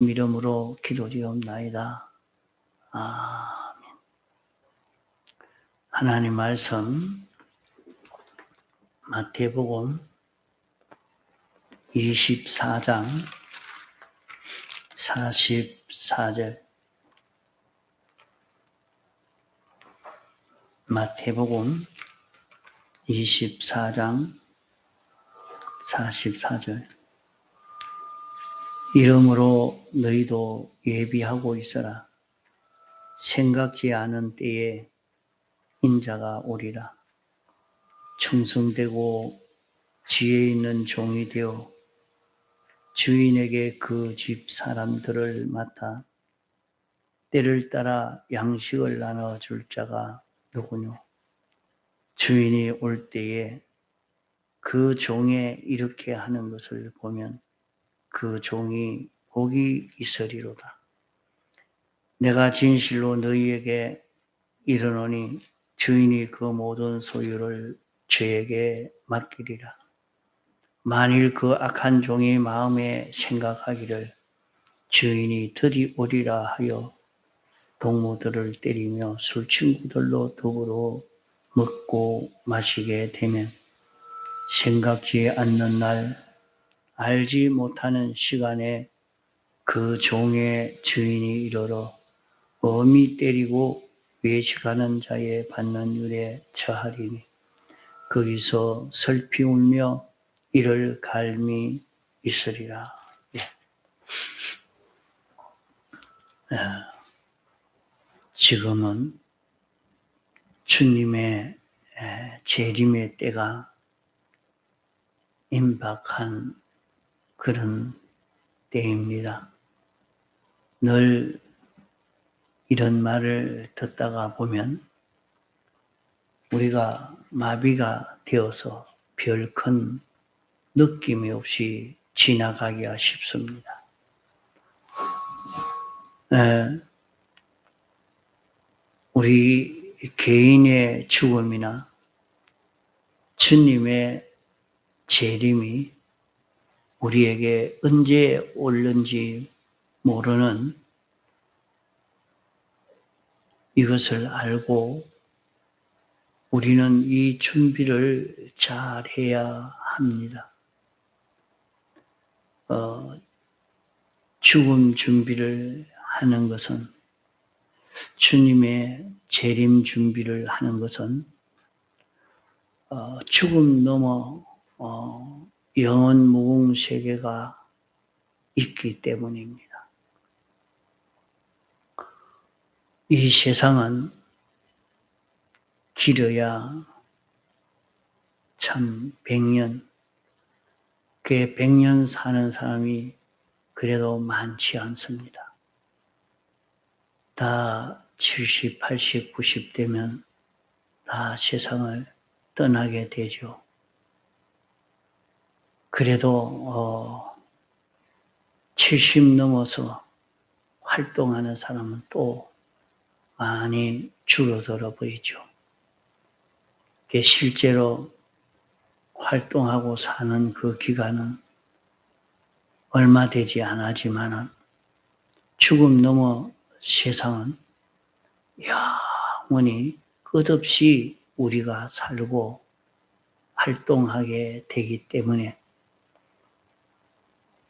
이름으로 기도드리옵나이다. 아멘. 하나님 말씀 마태복음 24장 44절. 마태복음 24장 44절. 이러므로 너희도 예비하고 있어라. 생각지 않은 때에 인자가 오리라. 충성되고 지혜 있는 종이 되어 주인에게 그 집 사람들을 맡아 때를 따라 양식을 나눠줄 자가 누구뇨? 주인이 올 때에 그 종에 이렇게 하는 것을 보면 그 종이 복이 있으리로다. 내가 진실로 너희에게 이르노니 주인이 그 모든 소유를 저에게 맡기리라. 만일 그 악한 종이 마음에 생각하기를 주인이 드디 오리라 하여 동무들을 때리며 술친구들로 더불어 먹고 마시게 되면 생각지 않는 날, 알지 못하는 시간에 그 종의 주인이 이르러 엄히 때리고 외식하는 자의 받는 일에 처하리니 거기서 슬피 울며 이를 갈미 있으리라. 지금은 주님의 재림의 때가 임박한 그런 때입니다. 늘 이런 말을 듣다가 보면 우리가 마비가 되어서 별 큰 느낌이 없이 지나가기가 쉽습니다. 우리 개인의 죽음이나 주님의 재림이 우리에게 언제 올는지 모르는 이것을 알고 우리는 이 준비를 잘 해야 합니다. 죽음 준비를 하는 것은, 주님의 재림 준비를 하는 것은 죽음 넘어 영원 무궁 세계가 있기 때문입니다. 이 세상은 길어야 참 100년, 그 100년 사는 사람이 그래도 많지 않습니다. 다 70, 80, 90 되면 다 세상을 떠나게 되죠. 그래도 70 넘어서 활동하는 사람은 또 많이 줄어들어 보이죠. 실제로 활동하고 사는 그 기간은 얼마 되지 않았지만 죽음 넘어 세상은 영원히 끝없이 우리가 살고 활동하게 되기 때문에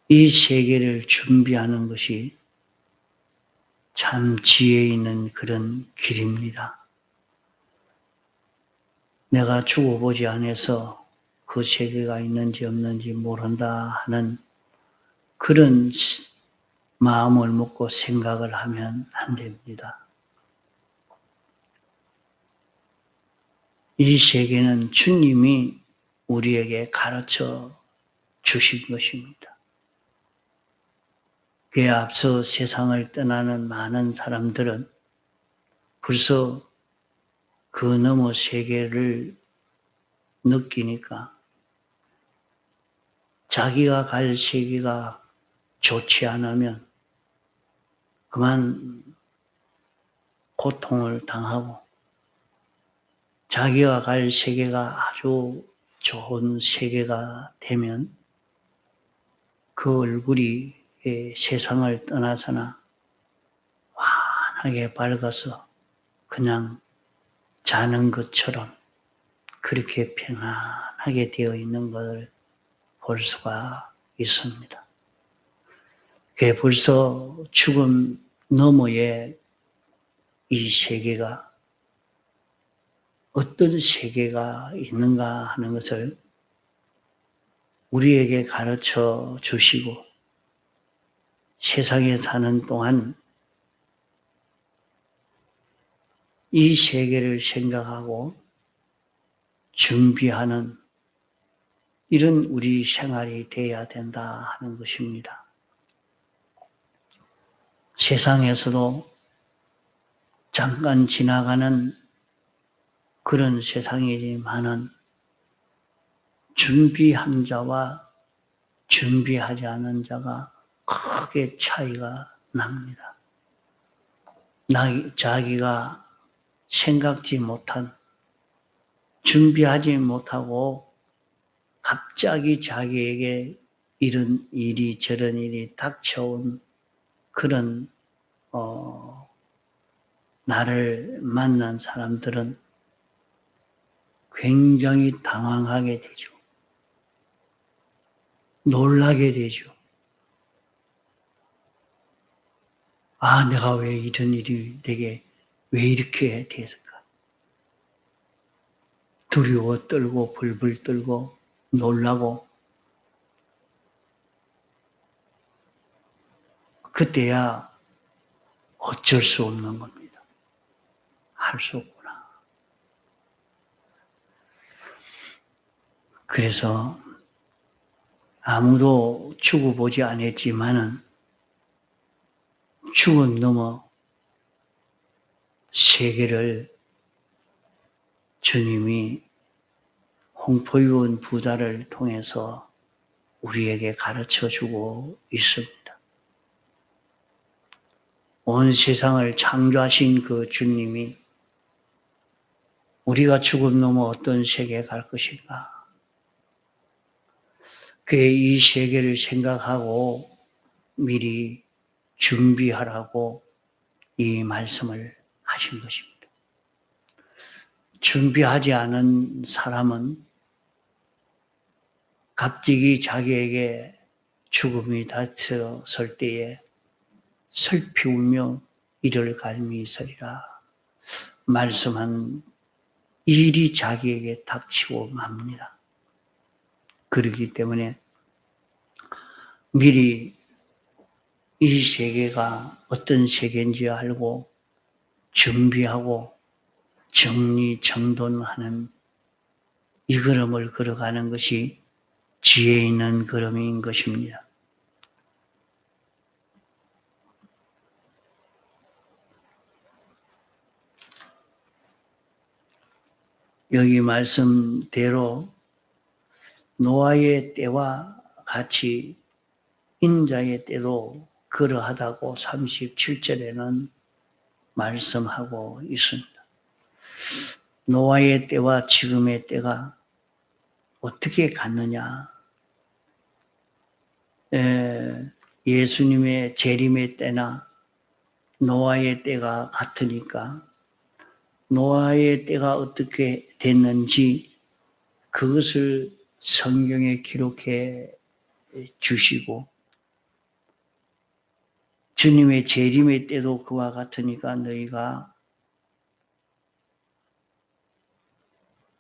이 세계를 준비하는 것이 참 지혜 있는 그런 길입니다. 내가 죽어보지 않아서 그 세계가 있는지 없는지 모른다 하는 그런 마음을 먹고 생각을 하면 안 됩니다. 이 세계는 주님이 우리에게 가르쳐 주신 것입니다. 그에 앞서 세상을 떠나는 많은 사람들은 벌써 그 너머 세계를 느끼니까 자기가 갈 세계가 좋지 않으면 그만 고통을 당하고 자기가 갈 세계가 아주 좋은 세계가 되면 그 얼굴이 세상을 떠나서나 환하게 밝아서 그냥 자는 것처럼 그렇게 평안하게 되어 있는 것을 볼 수가 있습니다. 그게 벌써 죽음 너머에 이 세계가 어떤 세계가 있는가 하는 것을 우리에게 가르쳐 주시고 세상에 사는 동안 이 세계를 생각하고 준비하는 이런 우리 생활이 되어야 된다 하는 것입니다. 세상에서도 잠깐 지나가는 그런 세상이지만은 준비한 자와 준비하지 않은 자가 크게 차이가 납니다. 자기가 생각지 못한, 준비하지 못하고 갑자기 자기에게 이런 일이 저런 일이 닥쳐온 그런 나를 만난 사람들은 굉장히 당황하게 되죠. 놀라게 되죠. 아, 내가 왜 이런 일이 내게 왜 이렇게 됐을까? 두려워 떨고 불불 떨고 놀라고 그때야 어쩔 수 없는 겁니다. 할 수 없구나. 그래서 아무도 죽어보지 않았지만은 죽음 넘어 세계를 주님이 홍포유원 부자를 통해서 우리에게 가르쳐주고 있습니다. 온 세상을 창조하신 그 주님이 우리가 죽음 넘어 어떤 세계에 갈 것인가? 그의 이 세계를 생각하고 미리 준비하라고 이 말씀을 하신 것입니다. 준비하지 않은 사람은 갑자기 자기에게 죽음이 닥쳤을 때에 슬피 울며 이를 갈미 있으리라 말씀한 일이 자기에게 닥치고 맙니다. 그렇기 때문에 미리 이 세계가 어떤 세계인지 알고 준비하고 정리정돈하는 이 걸음을 걸어가는 것이 지혜 있는 걸음인 것입니다. 여기 말씀대로 노아의 때와 같이 인자의 때도 그러하다고 37절에는 말씀하고 있습니다. 노아의 때와 지금의 때가 어떻게 같느냐? 예수님의 재림의 때나 노아의 때가 같으니까 노아의 때가 어떻게 됐는지 그것을 성경에 기록해 주시고 주님의 재림의 때도 그와 같으니까 너희가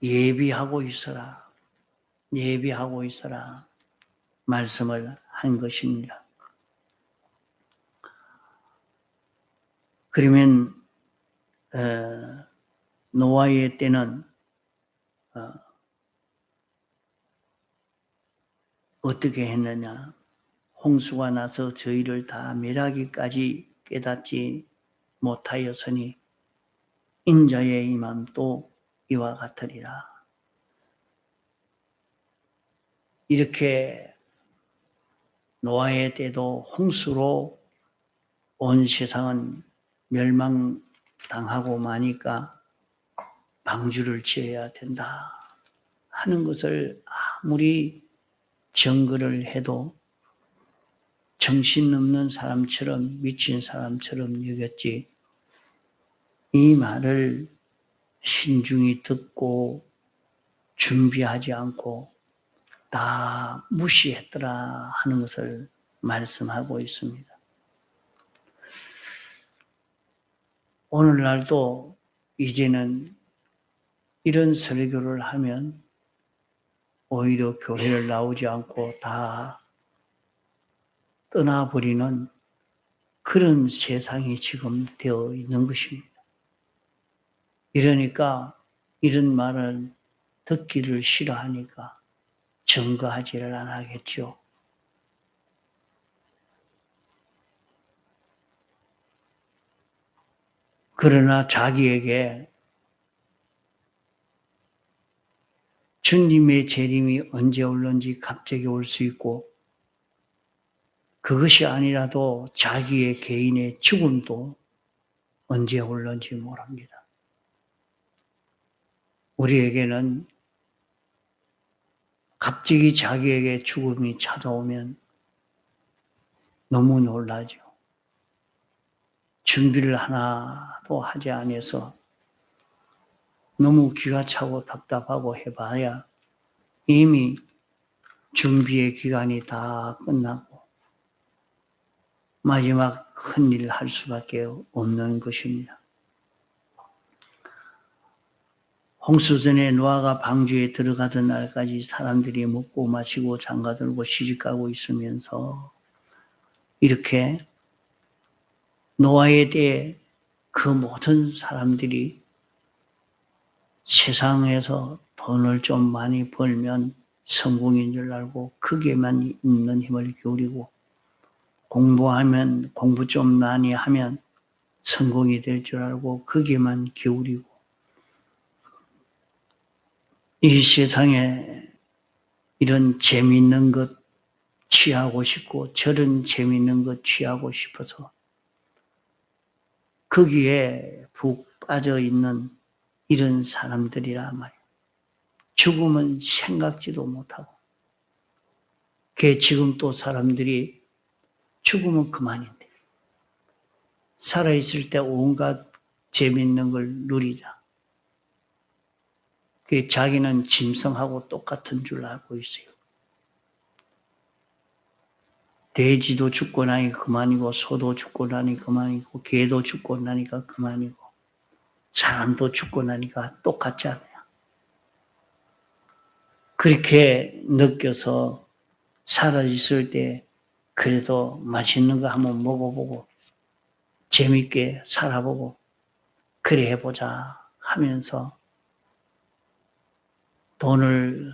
예비하고 있어라. 예비하고 있어라. 말씀을 한 것입니다. 그러면 노아의 때는 어떻게 했느냐? 홍수가 나서 저희를 다 멸하기까지 깨닫지 못하였으니 인자의 임함도 이와 같으리라. 이렇게 노아의 때도 홍수로 온 세상은 멸망당하고 마니까 방주를 지어야 된다 하는 것을 아무리 정거를 해도 정신없는 사람처럼 미친 사람처럼 여겼지 이 말을 신중히 듣고 준비하지 않고 다 무시했더라 하는 것을 말씀하고 있습니다. 오늘날도 이제는 이런 설교를 하면 오히려 교회를 나오지 않고 다 떠나버리는 그런 세상이 지금 되어 있는 것입니다. 이러니까 이런 말을 듣기를 싫어하니까 증거하지를 안 하겠죠. 그러나 자기에게 주님의 재림이 언제 올는지 갑자기 올 수 있고 그것이 아니라도 자기의 개인의 죽음도 언제 올는지 모릅니다. 우리에게는 갑자기 자기에게 죽음이 찾아오면 너무 놀라죠. 준비를 하나도 하지 않아서 너무 기가 차고 답답하고 해봐야 이미 준비의 기간이 다 끝나고 마지막 큰 일을 할 수밖에 없는 것입니다. 홍수전에 노아가 방주에 들어가던 날까지 사람들이 먹고 마시고 장가들고 시집가고 있으면서 이렇게 노아에 대해 그 모든 사람들이 세상에서 돈을 좀 많이 벌면 성공인 줄 알고 크게만 있는 힘을 기울이고 공부하면 공부 좀 많이 하면 성공이 될 줄 알고 거기에만 기울이고 이 세상에 이런 재미있는 것 취하고 싶고 저런 재미있는 것 취하고 싶어서 거기에 푹 빠져 있는 이런 사람들이라 말이에요. 죽음은 생각지도 못하고 그게 지금 또 사람들이 죽으면 그만인데 살아있을 때 온갖 재미있는 걸 누리자. 그게 자기는 짐승하고 똑같은 줄 알고 있어요. 돼지도 죽고 나니 그만이고 소도 죽고 나니 그만이고 개도 죽고 나니까 그만이고 사람도 죽고 나니까 똑같잖아요. 그렇게 느껴서 살아있을 때 그래도 맛있는 거 한번 먹어보고 재밌게 살아보고 그래 해보자 하면서 돈을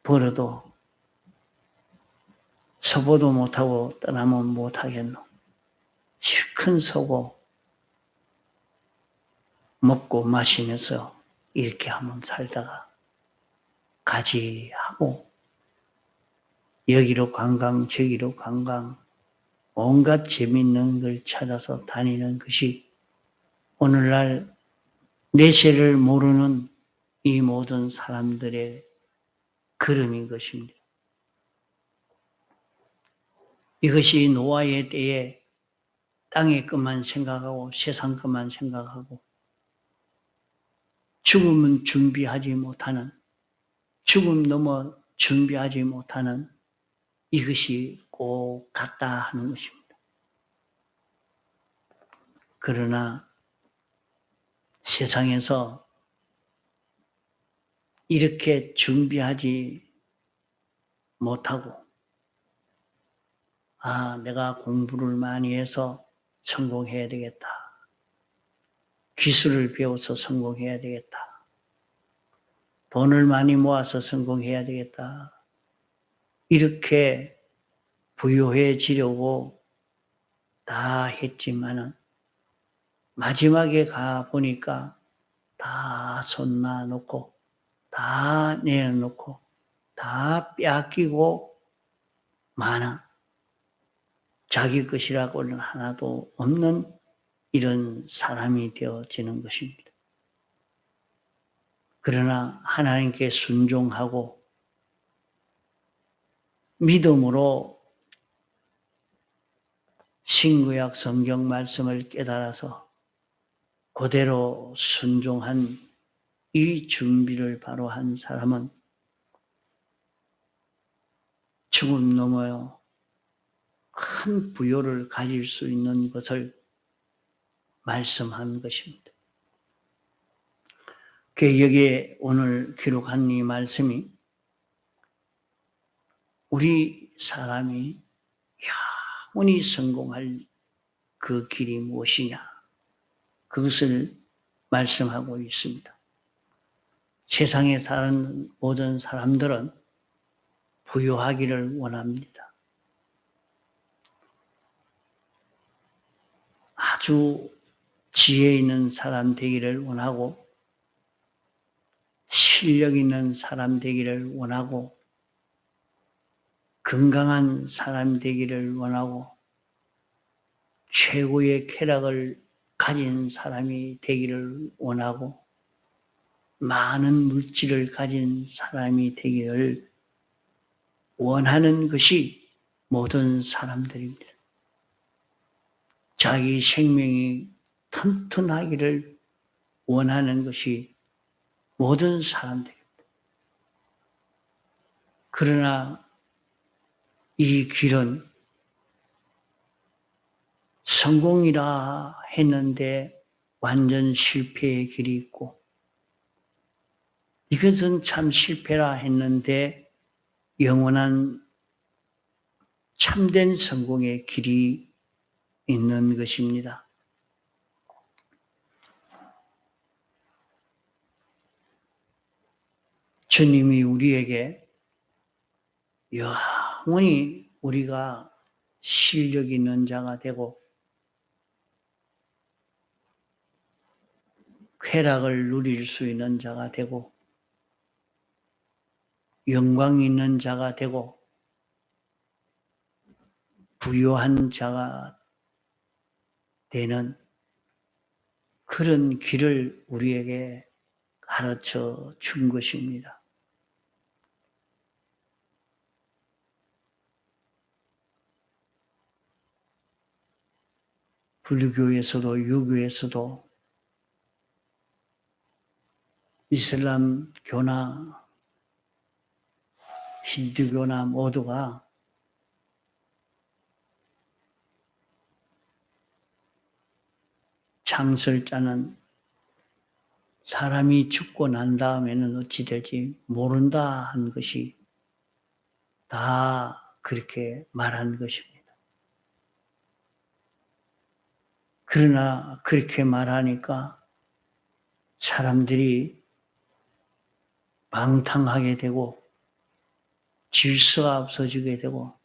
벌어도 서보도 못하고 떠나면 못하겠노. 실컷 서고 먹고 마시면서 이렇게 한번 살다가 가지 하고 여기로 관광 저기로 관광 온갖 재미있는 걸 찾아서 다니는 것이 오늘날 내세를 모르는 이 모든 사람들의 걸음인 것입니다. 이것이 노아의 때에 땅의 것만 생각하고 세상 것만 생각하고 죽음은 준비하지 못하는 죽음 넘어 준비하지 못하는 이것이 꼭 같다 하는 것입니다. 그러나 세상에서 이렇게 준비하지 못하고 내가 공부를 많이 해서 성공해야 되겠다. 기술을 배워서 성공해야 되겠다. 돈을 많이 모아서 성공해야 되겠다. 이렇게 부유해지려고 다 했지만은 마지막에 가 보니까 다 손 놔놓고 다 내려놓고 다 빼앗기고 많아. 자기 것이라고는 하나도 없는 이런 사람이 되어지는 것입니다. 그러나 하나님께 순종하고 믿음으로 신구약 성경 말씀을 깨달아서 그대로 순종한 이 준비를 바로 한 사람은 죽음 넘어요 큰 부요를 가질 수 있는 것을 말씀한 것입니다. 여기에 오늘 기록한 이 말씀이 우리 사람이 영원히 성공할 그 길이 무엇이냐 그것을 말씀하고 있습니다. 세상에 사는 모든 사람들은 부유하기를 원합니다. 아주 지혜 있는 사람 되기를 원하고 실력 있는 사람 되기를 원하고 건강한 사람 되기를 원하고 최고의 쾌락을 가진 사람이 되기를 원하고 많은 물질을 가진 사람이 되기를 원하는 것이 모든 사람들입니다. 자기 생명이 튼튼하기를 원하는 것이 모든 사람들입니다. 그러나 이 길은 성공이라 했는데 완전 실패의 길이 있고 이것은 참 실패라 했는데 영원한 참된 성공의 길이 있는 것입니다. 주님이 우리에게 영원히 우리가 실력 있는 자가 되고 쾌락을 누릴 수 있는 자가 되고 영광 있는 자가 되고 부유한 자가 되는 그런 길을 우리에게 가르쳐 준 것입니다. 불교에서도 유교에서도 이슬람교나 힌두교나 모두가 창설자는 사람이 죽고 난 다음에는 어찌 될지 모른다 한 것이 다 그렇게 말한 것입니다. 그러나 그렇게 말하니까 사람들이 방탕하게 되고 질서가 없어지게 되고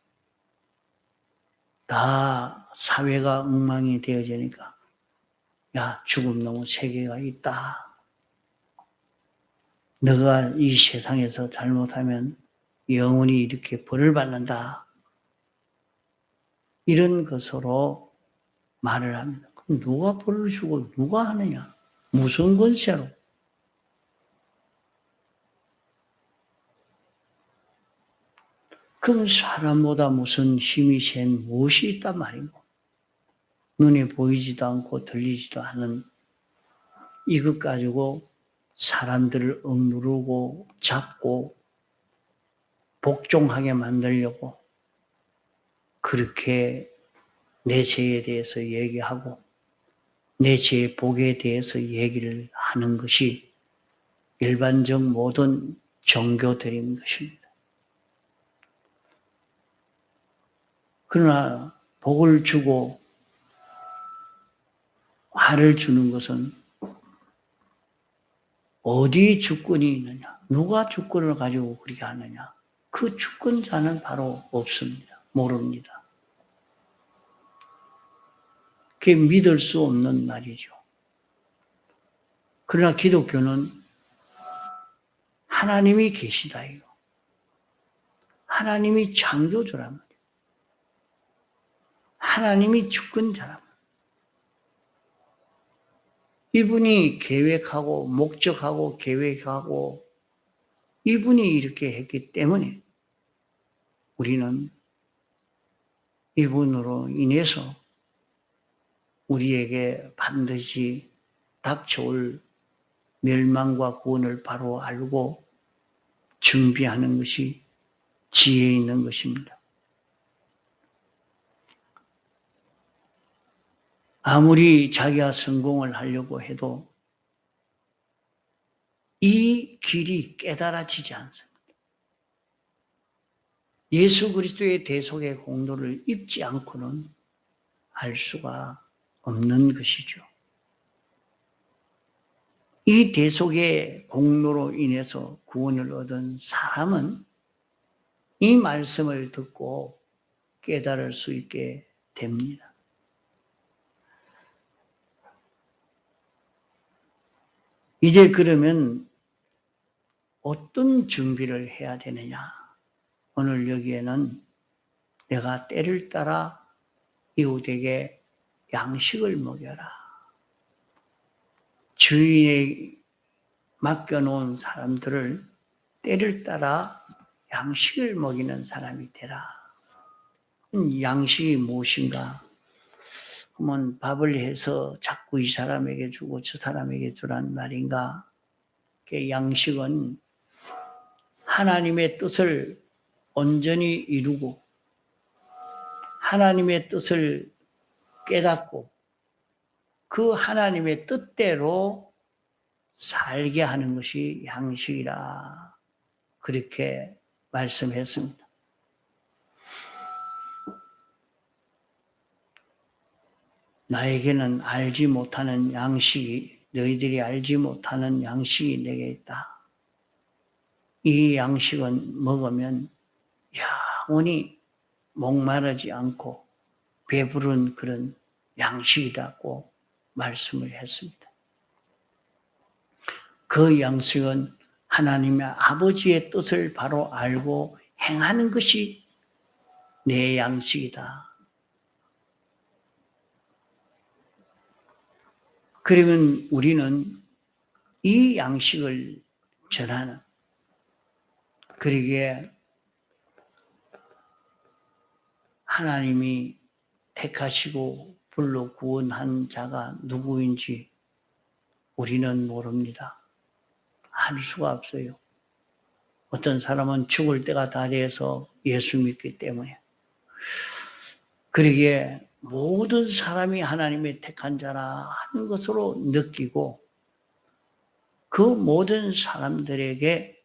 다 사회가 엉망이 되어지니까 야, 죽음 너무 세계가 있다. 너가 이 세상에서 잘못하면 영원히 이렇게 벌을 받는다. 이런 것으로 말을 합니다. 그럼 누가 벌을 주고 누가 하느냐? 무슨 권세로? 그럼 사람보다 무슨 힘이 센 무엇이 있단 말이고 눈에 보이지도 않고 들리지도 않은 이것 가지고 사람들을 억누르고 잡고 복종하게 만들려고 그렇게 내 죄에 대해서 얘기하고 내 죄의 복에 대해서 얘기를 하는 것이 일반적 모든 종교들인 것입니다. 그러나 복을 주고 화를 주는 것은 어디 주권이 있느냐? 누가 주권을 가지고 그렇게 하느냐? 그 주권자는 바로 없습니다. 모릅니다. 그게 믿을 수 없는 말이죠. 그러나 기독교는 하나님이 계시다 이거. 하나님이 창조주란 말이에요. 하나님이 주권자란 말이에요. 이분이 계획하고 목적하고 계획하고 이분이 이렇게 했기 때문에 우리는 이분으로 인해서 우리에게 반드시 닥쳐올 멸망과 구원을 바로 알고 준비하는 것이 지혜 있는 것입니다. 아무리 자기가 성공을 하려고 해도 이 길이 깨달아지지 않습니다. 예수 그리스도의 대속의 공로를 입지 않고는 알 수가 없는 것이죠. 이 대속의 공로로 인해서 구원을 얻은 사람은 이 말씀을 듣고 깨달을 수 있게 됩니다. 이제 그러면 어떤 준비를 해야 되느냐? 오늘 여기에는 내가 때를 따라 이웃에게 양식을 먹여라. 주인에 맡겨놓은 사람들을 때를 따라 양식을 먹이는 사람이 되라. 양식이 무엇인가? 그러면 밥을 해서 자꾸 이 사람에게 주고 저 사람에게 주란 말인가? 양식은 하나님의 뜻을 온전히 이루고 하나님의 뜻을 깨닫고 그 하나님의 뜻대로 살게 하는 것이 양식이라 그렇게 말씀했습니다. 나에게는 알지 못하는 양식이 너희들이 알지 못하는 양식이 내게 있다. 이 양식은 먹으면 영원히 목마르지 않고 배부른 그런 양식이라고 말씀을 했습니다. 그 양식은 하나님의 아버지의 뜻을 바로 알고 행하는 것이 내 양식이다. 그러면 우리는 이 양식을 전하는, 그러기에 하나님이 택하시고 불러 구원한 자가 누구인지 우리는 모릅니다. 알 수가 없어요. 어떤 사람은 죽을 때가 다 돼서 예수 믿기 때문에. 그러기에 모든 사람이 하나님의 택한 자라 하는 것으로 느끼고 그 모든 사람들에게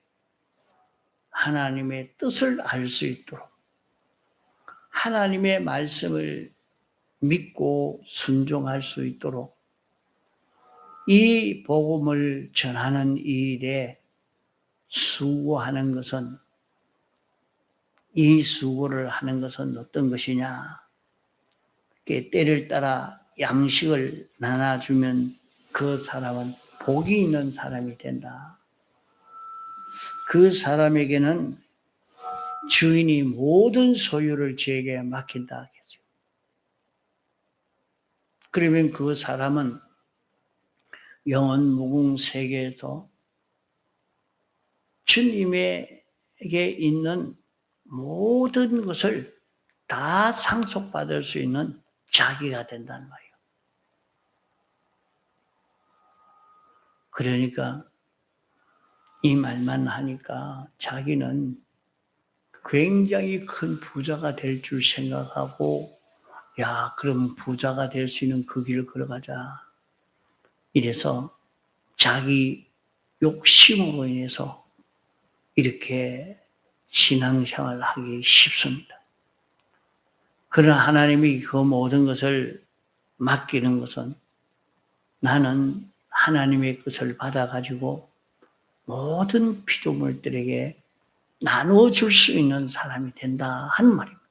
하나님의 뜻을 알 수 있도록 하나님의 말씀을 믿고 순종할 수 있도록 이 복음을 전하는 이 일에 수고하는 것은, 이 수고를 하는 것은 어떤 것이냐? 때를 따라 양식을 나눠주면 그 사람은 복이 있는 사람이 된다. 그 사람에게는 주인이 모든 소유를 저에게 맡긴다 하겠죠. 그러면 그 사람은 영원 무궁 세계에서 주님에게 있는 모든 것을 다 상속받을 수 있는 자기가 된다는 말이에요. 그러니까 이 말만 하니까 자기는 굉장히 큰 부자가 될 줄 생각하고, 야, 그럼 부자가 될 수 있는 그 길을 걸어가자. 이래서 자기 욕심으로 인해서 이렇게 신앙생활을 하기 쉽습니다. 그러나 하나님이 그 모든 것을 맡기는 것은 나는 하나님의 것을 받아가지고 모든 피조물들에게 나눠줄 수 있는 사람이 된다 하는 말입니다.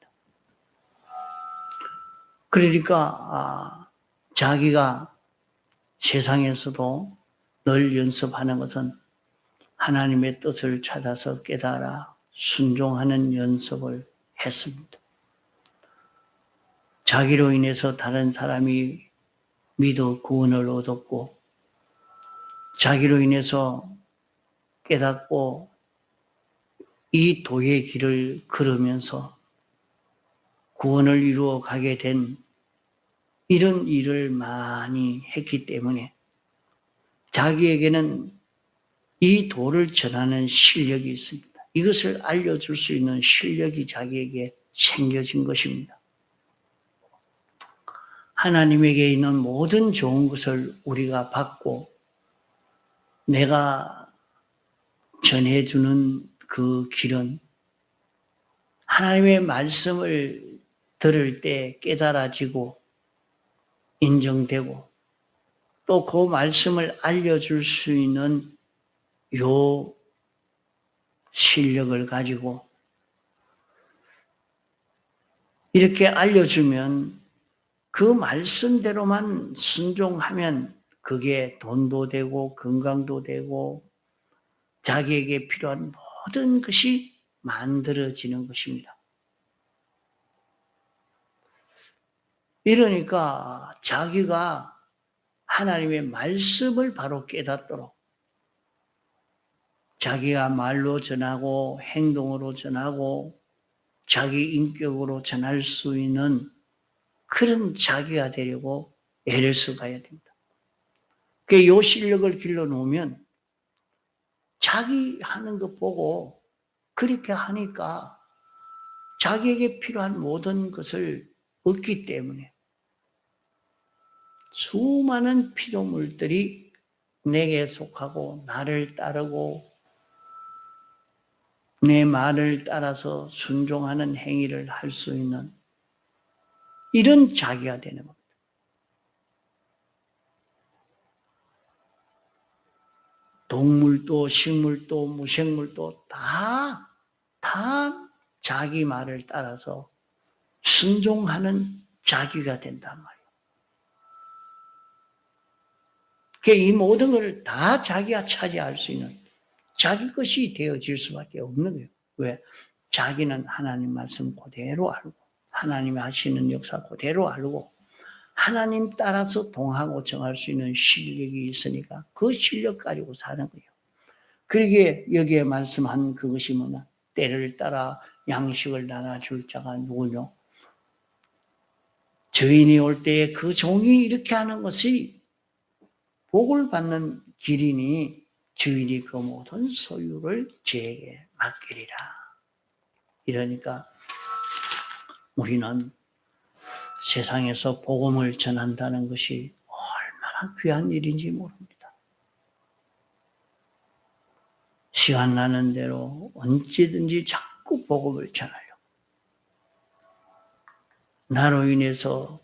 그러니까 자기가 세상에서도 늘 연습하는 것은 하나님의 뜻을 찾아서 깨달아 순종하는 연습을 했습니다. 자기로 인해서 다른 사람이 믿어 구원을 얻었고, 자기로 인해서 깨닫고 이 도의 길을 걸으면서 구원을 이루어 가게 된 이런 일을 많이 했기 때문에 자기에게는 이 도를 전하는 실력이 있습니다. 이것을 알려줄 수 있는 실력이 자기에게 생겨진 것입니다. 하나님에게 있는 모든 좋은 것을 우리가 받고 내가 전해주는 그 길은 하나님의 말씀을 들을 때 깨달아지고 인정되고 또 그 말씀을 알려줄 수 있는 요 실력을 가지고 이렇게 알려주면 그 말씀대로만 순종하면 그게 돈도 되고 건강도 되고 자기에게 필요한 모든 것이 만들어지는 것입니다. 이러니까 자기가 하나님의 말씀을 바로 깨닫도록 자기가 말로 전하고 행동으로 전하고 자기 인격으로 전할 수 있는 그런 자기가 되려고 애를 써가야 됩니다. 이 실력을 길러놓으면 자기 하는 것 보고 그렇게 하니까 자기에게 필요한 모든 것을 얻기 때문에 수많은 피조물들이 내게 속하고 나를 따르고 내 말을 따라서 순종하는 행위를 할 수 있는 이런 자기가 되는 겁니다. 동물도 식물도 무생물도 다 자기 말을 따라서 순종하는 자기가 된단 말이에요. 이 모든 걸 다 자기가 차지할 수 있는 자기 것이 되어질 수밖에 없는 거예요. 왜? 자기는 하나님 말씀 그대로 알고 하나님이 하시는 역사 그대로 알고 하나님 따라서 동하고 정할 수 있는 실력이 있으니까 그 실력 가지고 사는 거예요. 그러기에 여기에 말씀한 그것이 뭐냐? 때를 따라 양식을 나눠줄 자가 누구뇨? 주인이 올 때에 그 종이 이렇게 하는 것이 복을 받는 길이니 주인이 그 모든 소유를 저에게 맡기리라. 이러니까 우리는 세상에서 복음을 전한다는 것이 얼마나 귀한 일인지 모릅니다. 시간 나는 대로 언제든지 자꾸 복음을 전하려. 나로 인해서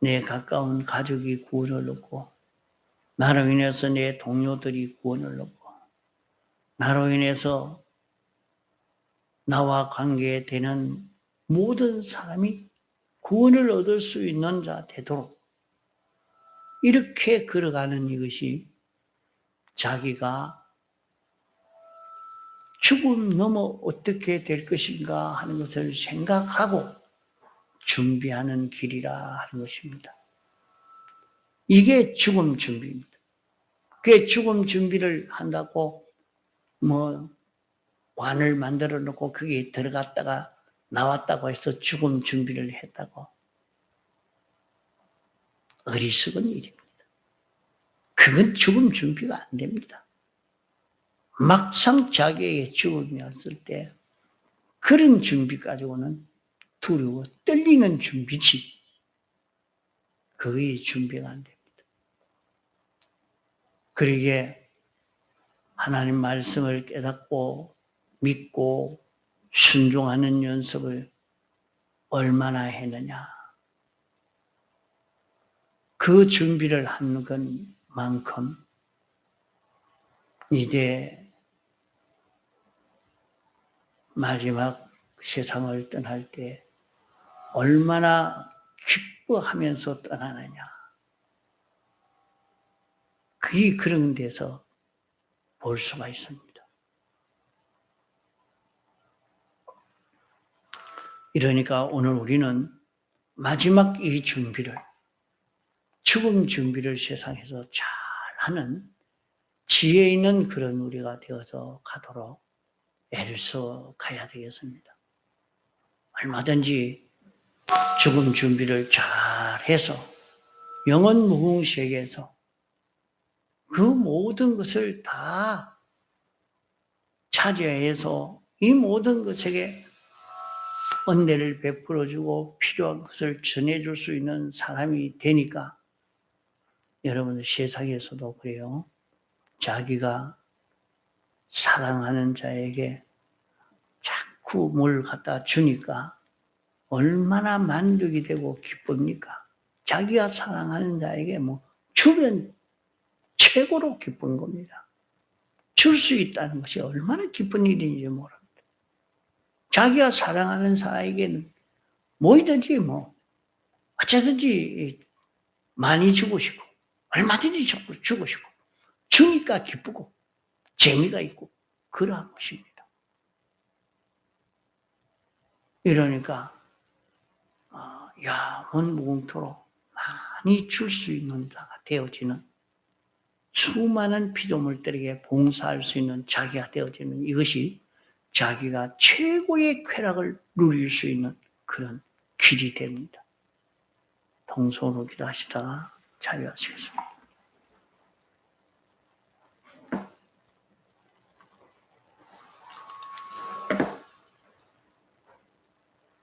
내 가까운 가족이 구원을 얻고 나로 인해서 내 동료들이 구원을 얻고 나로 인해서 나와 관계되는 모든 사람이 구원을 얻을 수 있는 자 되도록 이렇게 걸어가는 이것이 자기가 죽음 넘어 어떻게 될 것인가 하는 것을 생각하고 준비하는 길이라 하는 것입니다. 이게 죽음 준비입니다. 그게 죽음 준비를 한다고 관을 만들어 놓고 거기에 들어갔다가 나왔다고 해서 죽음 준비를 했다고 어리석은 일입니다. 그건 죽음 준비가 안 됩니다. 막상 자기에게 죽음이 왔을 때 그런 준비 가지고는 두려워 떨리는 준비지 그게 준비가 안 됩니다. 그러기에 하나님 말씀을 깨닫고 믿고 순종하는 연습을 얼마나 했느냐. 그 준비를 한 것만큼 이제 마지막 세상을 떠날 때 얼마나 기뻐하면서 떠나느냐. 그게 그런 데서 볼 수가 있습니다. 이러니까 오늘 우리는 마지막 이 준비를, 죽음 준비를 세상에서 잘하는 지혜 있는 그런 우리가 되어서 가도록 애를 써 가야 되겠습니다. 얼마든지 죽음 준비를 잘 해서 영원 무궁 세계에서 그 모든 것을 다 차지해서 이 모든 것에게 은혜를 베풀어주고 필요한 것을 전해줄 수 있는 사람이 되니까 여러분들 세상에서도 그래요. 자기가 사랑하는 자에게 자꾸 뭘 갖다 주니까 얼마나 만족이 되고 기쁩니까? 자기가 사랑하는 자에게 주면 최고로 기쁜 겁니다. 줄 수 있다는 것이 얼마나 기쁜 일인지 모릅니다. 자기가 사랑하는 사람에게는 뭐든지 어쩌든지 많이 주고 싶고 얼마든지 주고 싶고 주니까 기쁘고 재미가 있고 그러한 것입니다. 이러니까 무궁토록 많이 줄 수 있는 자가 되어지는 수많은 피조물들에게 봉사할 수 있는 자기가 되어지는 이것이 자기가 최고의 쾌락을 누릴 수 있는 그런 길이 됩니다. 동서로 기도하시다가 자유하시겠습니다.